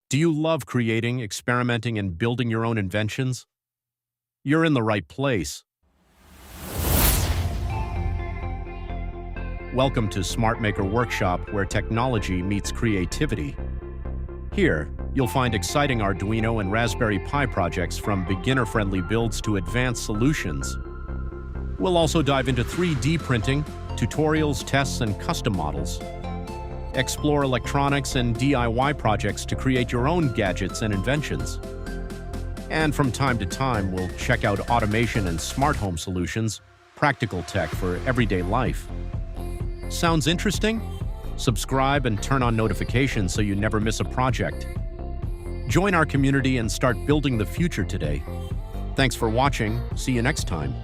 Do you love creating, experimenting, and building your own inventions? You're in the right place. Welcome to Smart Maker Workshop, where technology meets creativity. Here, you'll find exciting Arduino and Raspberry Pi projects from beginner-friendly builds to advanced solutions. We'll also dive into 3D printing, tutorials, tests, and custom models. Explore electronics and DIY projects to create your own gadgets and inventions. And from time to time, we'll check out automation and smart home solutions, practical tech for everyday life. Sounds interesting? Subscribe and turn on notifications so you never miss a project. Join our community and start building the future today. Thanks for watching. See you next time.